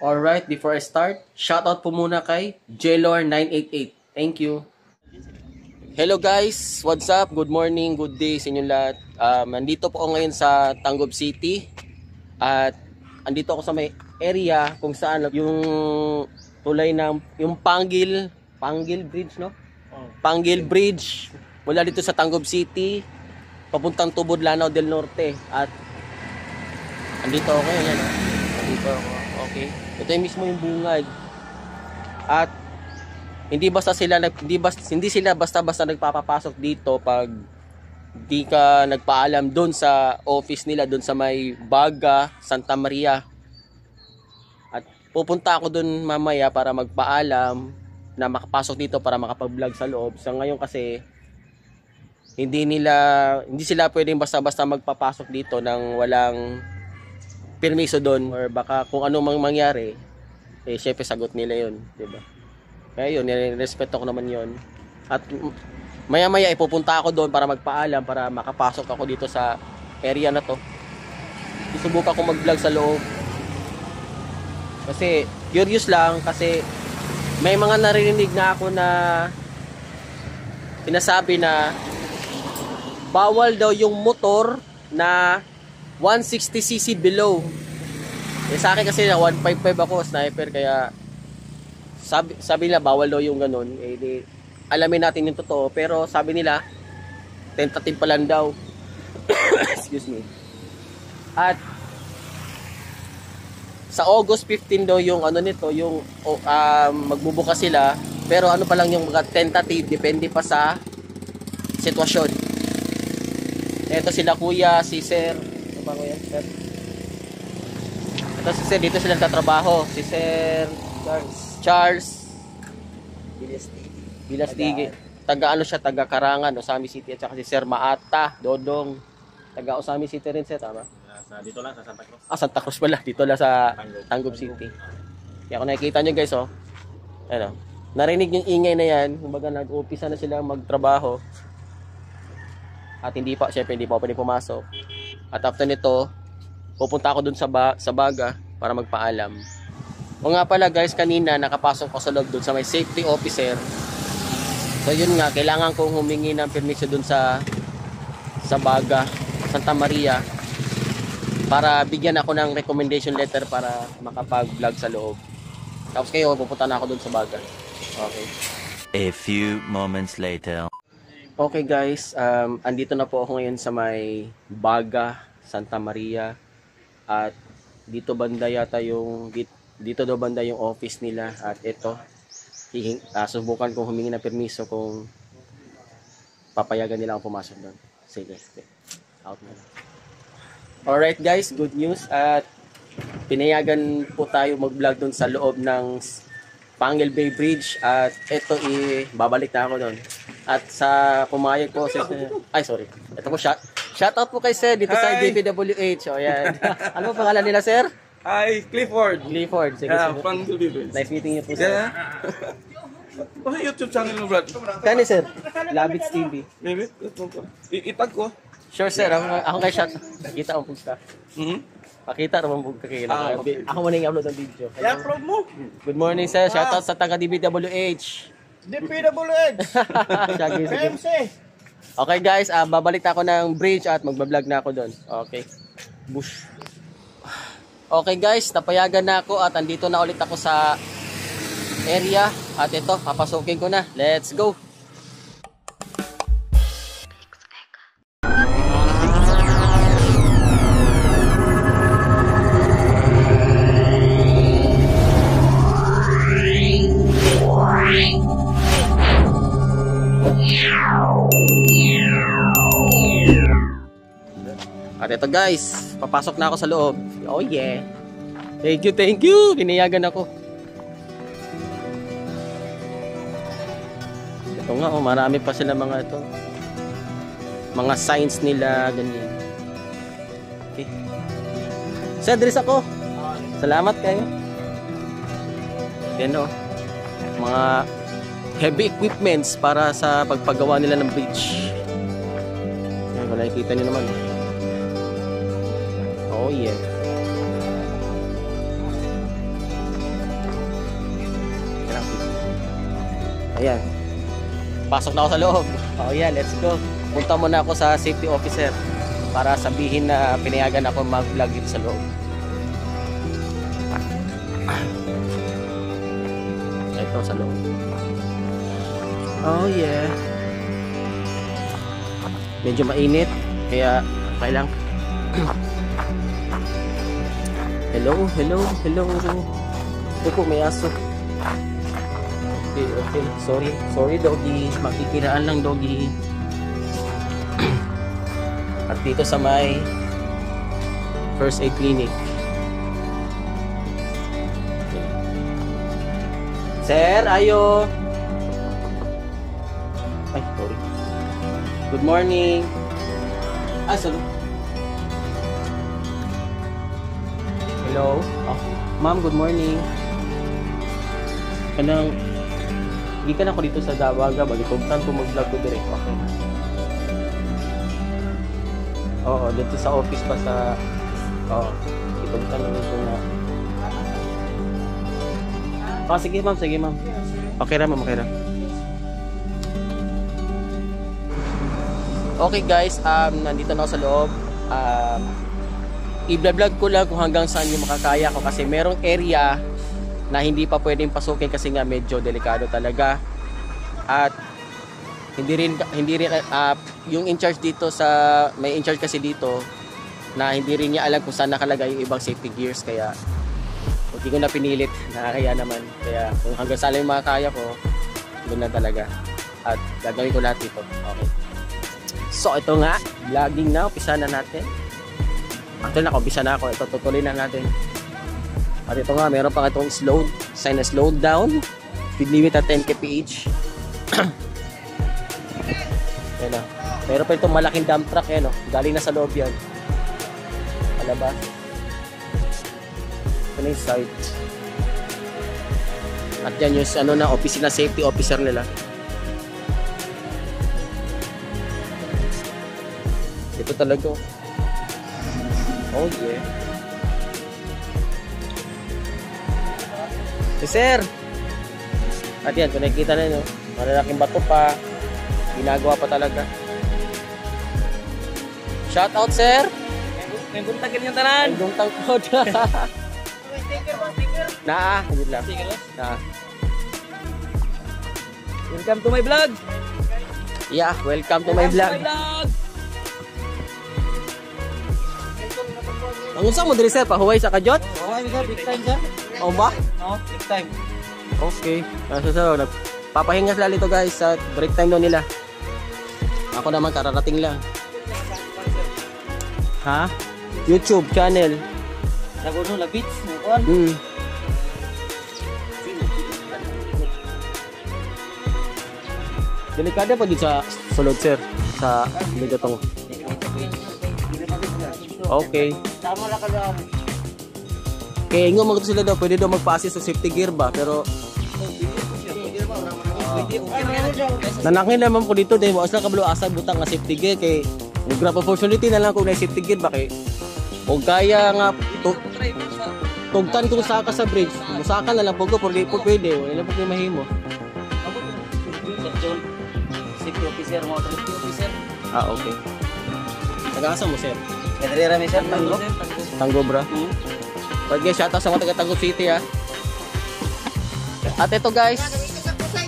Alright, before I start, shoutout po muna kay Jelor988. Thank you. Hello guys, what's up? Good morning, good day sa inyong lahat. Nandito po ako ngayon sa Tangub City. At andito ako sa may area kung saan yung tulay ng yung Panggil Bridge, no? Panggil Bridge mula dito sa Tangub City papuntang Tubod, Lanao del Norte. At andito ako ngayon, no? Andito ako. Okay. Ito yung mismo yung bungad. At hindi sila basta-basta nagpapapasok dito pag di ka nagpaalam doon sa office nila doon sa may Baga, Santa Maria. At pupunta ako doon mamaya para magpaalam na makapasok dito para makapag-vlog sa loob. Sa ngayon kasi hindi sila pwedeng basta-basta magpapasok dito nang walang permiso doon, or baka kung ano mang mangyari syempre sagot nila yun, diba? Kaya yun, nirespeto ko naman yun. At maya-maya ipupunta ako doon para magpaalam para makapasok ako dito sa area na to. Susubukan ko mag-vlog sa loob kasi curious lang, kasi may mga narinig na ako na sinasabi na bawal daw yung motor na 160cc below. Sa akin kasi na 155 ako, sniper, kaya sabi nila bawal daw yung ganun. Di, alamin natin yung totoo, pero sabi nila tentative pa lang daw. Excuse me. At sa August 15 daw yung ano nito, yung magbubukas sila, pero ano pa lang yung mga tentative, depende pa sa sitwasyon. Ito sila kuya, si sir. Ano ba kuya? Sir? Ito si sir, dito sila nagtatrabaho. Si sir Charles Bilastige. Taga ano siya, taga Karangan, Osami City. At saka si Sir Maata Dodong, taga Osami City rin siya, tama? Dito lang sa Santa Cruz. Santa Cruz pala. Dito lang sa Tangub City. Kaya kung nakikita nyo guys, ano, narinig yung ingay na yan. Kumbaga nag-umpisa na sila magtrabaho. At syempre hindi pa pwede pumasok. At after nito, pupunta ako dun sa Baga para magpaalam. O nga pala guys, kanina nakapasok ko sa loob dun sa may safety officer. So yun nga, kailangan kong humingi ng permiso dun sa Baga, Santa Maria, para bigyan ako ng recommendation letter para makapag-vlog sa loob. Tapos kayo, pupunta na ako dun sa Baga. Okay. A few moments later. Okay guys, andito na po ako ngayon sa may Baga, Santa Maria. At dito banda yata dito daw banda yung office nila. At ito, subukan kong humingi ng permiso kung papayagan nila akong pumasok doon. Sige, out na. Alright guys, good news. At pinayagan po tayo mag-vlog doon sa loob ng Panggil Bay Bridge. At ito, babalik na ako doon. At sa pumayag po, sorry. Ito po, shoutout po kay sir dito sa DPWH. O yan. Ano po pangalan nila, sir? Hi, Clifford. Sige, from Philippines. Nice meeting you po, sir. Yeah. Ano yung YouTube channel mo, brad? Kani, sir? Labits TV. Maybe? Itag ko. Sure, sir. Ako kay shot. Nakita mo po ka. Pakita naman po ka kayo. Okay. Ako muna yung upload ng video. Kaya upload mo. Good morning, sir. Shoutout sa taga DPWH. PMC. Okay guys, babalik na ako ng bridge at magbablog na ako doon. Okay. Bush. Okay guys, napayagan na ako at andito na ulit ako sa area. At ito, papasukin ko na. Let's go! At ito guys, papasok na ako sa loob. Oh yeah. Thank you. Pinayagan ako. Ito nga, marami pa sila mga ito. Mga signs nila, ganyan. Okay. Sir, dress ako. Salamat kayo. Yan o. Mga heavy equipments para sa pagpagawa nila ng bridge. Yan, kung nakikita nyo naman. Oh yeah. Ayan. Pasok na ako sa loob. Oh yeah, let's go. Punta muna ako sa safety officer para sabihin na pinayagan ako mag-vlog dito sa loob. Ito sa loob. Oh yeah. Medyo mainit kaya okay lang. Hello. Ito po, may aso. Okay. Sorry doggy. Makikiraan lang doggy. At dito sa may first aid clinic. Sir, ayo. Ay, sorry. Good morning. Salud. Hello. Oh, ma'am, good morning. Kanang gikan ako dito sa Dawaga, bagitugtan ko mag-vlog ko direct. Okay. Oo, dito sa office pa sa itugtan lang ito na. Sige ma'am. Okay ra. Okay guys, nandito na ako sa loob. I-vlog ko lang kung hanggang saan yung makakaya ko kasi merong area na hindi pa pwedeng pasukin kasi nga medyo delikado talaga. At hindi rin yung in charge dito may in charge kasi dito na hindi rin niya alam kung saan nakalagay yung ibang safety gears, kaya hindi ko na pinilit, nakakaya naman. Kaya kung hanggang saan yung makakaya ko, doon na talaga. At gagawin ko lahat dito. Okay. So ito nga, vlogging na, umpisa na natin. Actually nakaumpisa na ako, ito tutuloy na natin. At ito nga, meron pa itong sign na slow down, speed limit at 10 kph. Ayan o, meron pa itong malaking dump truck, ayan o, galing na sa loob yan. Palabas. Ito na yung side. At yan yung opisina safety officer nila. Ito talaga. Oh yeah. Sir! At yan, kung nakikita na nyo, malalaking bato pa. Ginagawa pa talaga. Shout out, sir! May buntag yung tanan! May buntag po. Sticker. Hindi lang. Sticker? Naa. Welcome to my vlog! Yeah, welcome to my vlog. Ang unsa mo diri sir, pahuway sa kajot? Okay, big time sir. O ba? Oo, big time. Okay. So, nagpapahinga sila dito guys sa break time daw nila. Ako naman kararating lang. Ha? YouTube channel. Naguno la beats, nukuan. Delikado pa dito sa sulod sir. Sa dito tong. Okay. Tama lang ka. Kaya ingo mga sila daw, pwede daw magpa-assist sa safety gear ba? Pero nanangin naman ko dito dahil maos lang kabalo asa butang nga safety gear kay grab opportunity na lang kung na safety gear ba kay o kaya nga tugtan kung saka sa bridge musaka na lang po ko pwede wala po kayo mahimo. Safety officer, mga safety officer. Okay. Taga-asa mo sir? Kadrera mi sir, Tanggo bra. Pwede shoutout sa mga taga Tanggo City ha. At ito guys,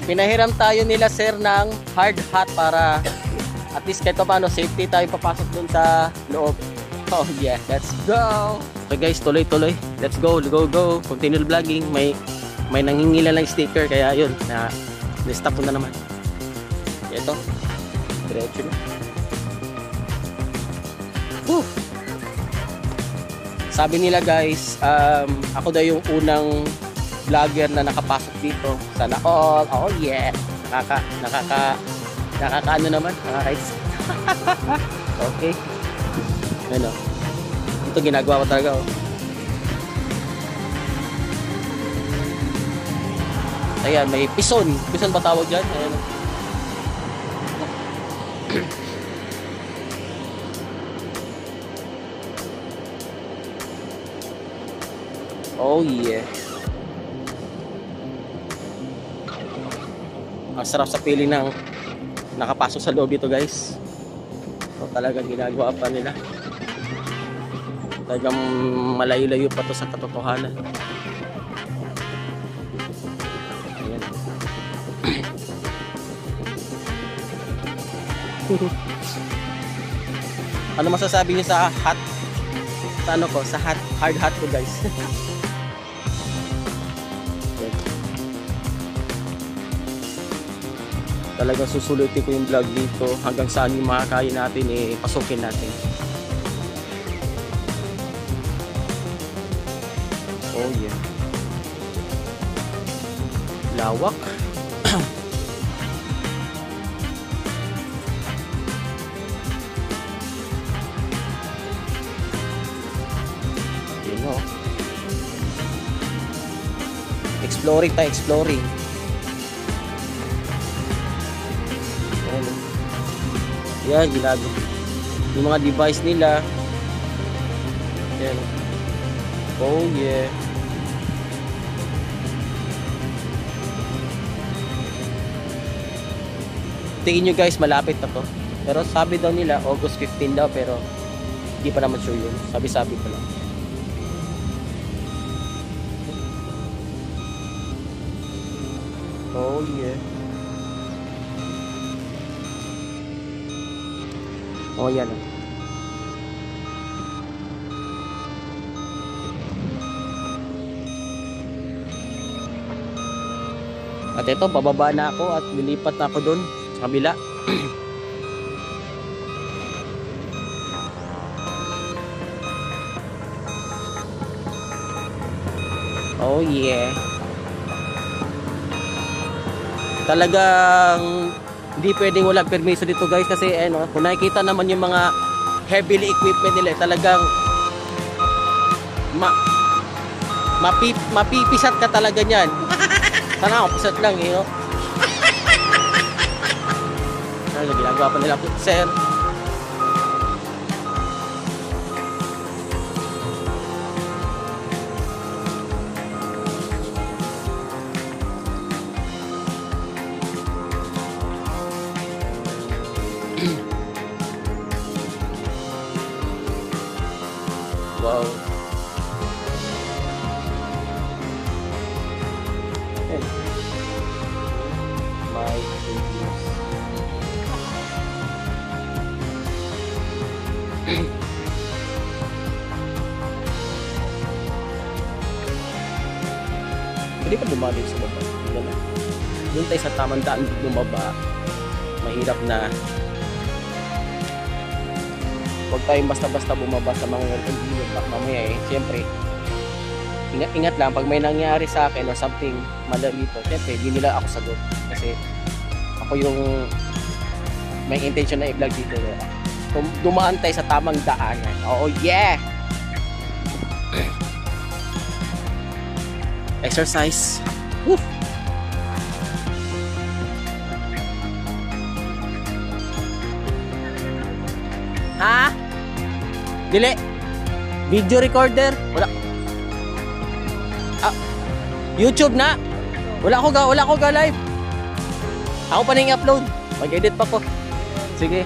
pinahiram tayo nila sir ng hard hat para at least kahit paano safety tayo papasok dun sa loob. Oh yeah, let's go! So guys, tuloy-tuloy. Let's go. Continue vlogging. May nangingila lang sticker kaya yun, na-stop ko na naman. Ito. Diretso na. Woo! Sabi nila guys, ako daw yung unang vlogger na nakapasok dito. Sana all. Oh yeah. Nakakaano naman. Nakaka-rice. Okay. Ano? Ito ginagawa ko talaga oh. Ayan, may pison. Pison ba tawag dyan? Ayan. Oh yeah. Ang sarap sa feeling ng nakapasok sa loob dito, guys. So, talagang ginagawa pa nila. Talagang malayo-layo pa to sa katotohanan. Ayan. Ano masasabi niyo sa hot? Sa ano ko? Sa hard hat ko, guys. Talagang susulitin ko yung vlog dito hanggang saan yung makakaya natin pasukin natin. Oh yeah. Lawak. You know. Exploring tayo, exploring. Yan, ginagawa yung mga device nila. Yan. Oh yeah. Tingin nyo guys, malapit na to. Pero sabi daw nila August 15 daw, pero hindi pa naman sure yun. Sabi-sabi pa lang. Oh yeah. Oh, yan. At ito, bababa na ako at lilipat na ako doon sa kabila. Oh yeah. Talagang hindi pwedeng walang permiso dito guys kasi ano, kung nakikita naman yung mga heavily equipment nila, talagang mapipisat ka talaga niyan. Sana ako, pisat lang, you know. Ano, ginagawa pa nila, sir. Wow. My goodness. Pwede ka bumalik sa baba. Doon tayo sa tamang daan bumaba. Mahirap na. Huwag tayong basta-basta bumaba sa mga hindi mamaya siyempre ingat lang pag may nangyari sa akin o something mali dito, siyempre hindi nila ako sagot kasi ako yung may intention na i-vlog dito, dumaan tayo sa tamang daanan. Oh yeah. Exercise. Woo! Ha? Dili. Video recorder? Wala. Ah, YouTube na. Wala ko ga live. Ako pa nang i-upload. Mag-edit pa ko. Sige.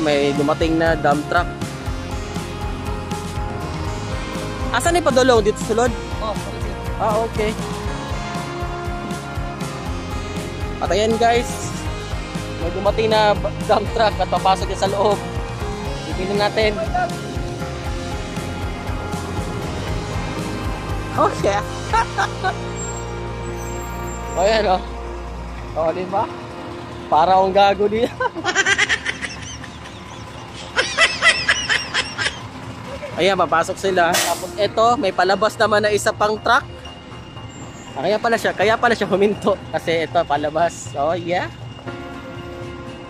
May dumating na dump truck. Asan ni padulong dito sulod? Oh, okay. At ayan guys, may dumating na dump truck at papasok yan sa loob. Ipinin natin. Oh yeah. O yan o. O diba? Para akong gago din. Ayan, papasok sila. Tapos ito, may palabas naman na isa pang truck. Kaya pala siya huminto kasi ito palabas. Oh yeah.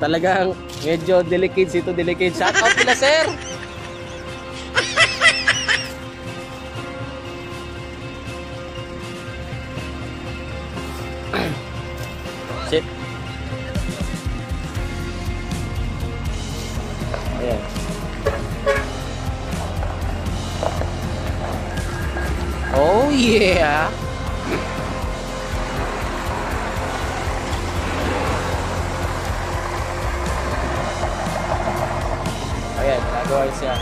Talagang medyo delicate ito, delicate. Shout out kila sir. Shit. Ayan. Oh yeah! Ayan, nagawa siya.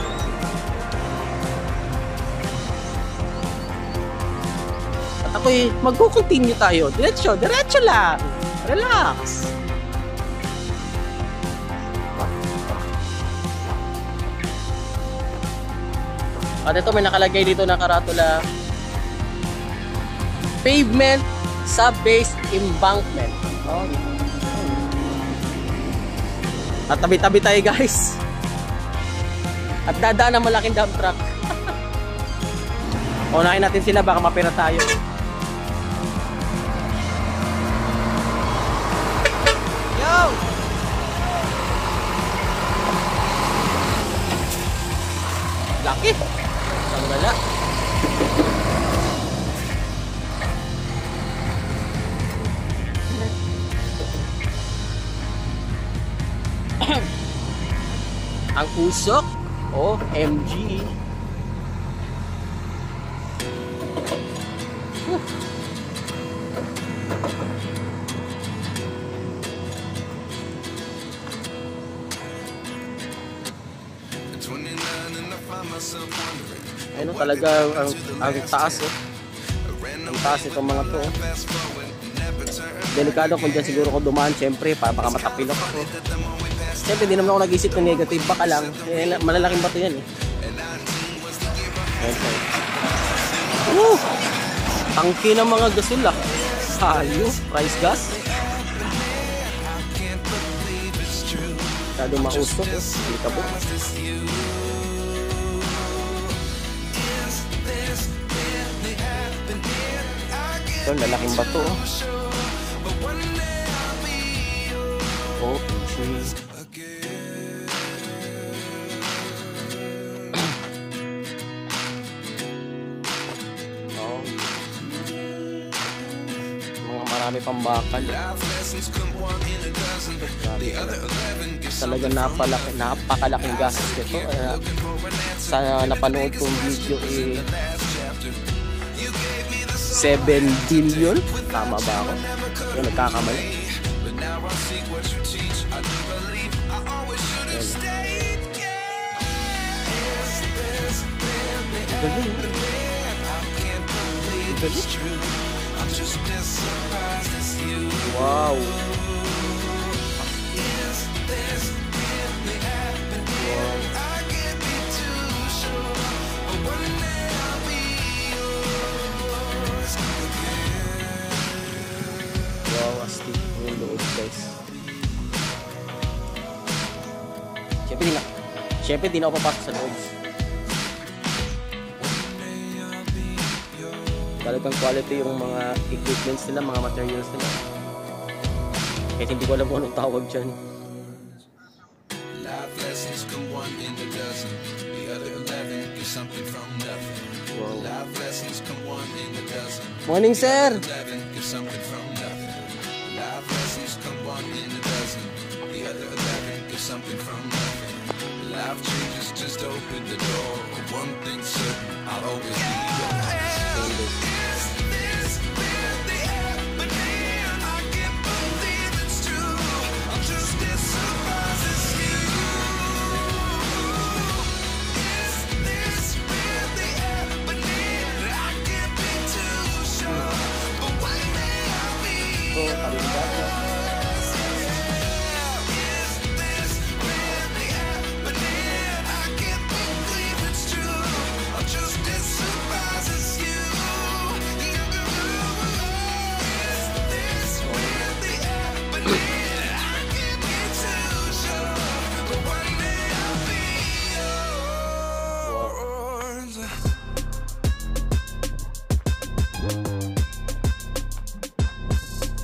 At ako'y magko-continue tayo. Diretso lang. Relax. At ito may nakalagay dito na karatula. Pavement sub-base embankment. Oh. At tabi-tabi tayo guys. At dadaan ng malaking dump truck. Unahin natin sila, baka mapira tayo. Yo! Laki! Sanggala. Ang usok o MG. Ayun talaga ang taas eh. Ang taas itong mga to. Delikado kung dyan siguro ko dumaan, syempre baka matapilok ako. Siyempre, di naman ako nag-isip ng negative. Baka lang. Malalaking bato yan eh. Okay. Tangki ng mga gasul ah. Sayo. Price gas. Masyado mausok eh. Hindi ka po. Ito, lalaking bato oh. Oh, pinches. Marami pang bakal eh. Talagang napakalaking gastos nito. Sa napanood kong video eh 7 billion. Tama ba ako? Yung nagkakamali. Galing. Galing. Wow. Wow, astig yung loob guys. Siyempre di na ako papasok sa loob. Talagang quality yung mga equipments nila, mga materials nila. Kahit hindi ko alam kung anong tawag dyan. Wow. Morning, sir! Life changes, just open the door. One thing certain, I'll always be yours.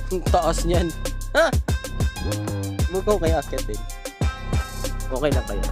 Ang taas niyan. Ha? Mukhang kaya akit eh. Okay lang kaya.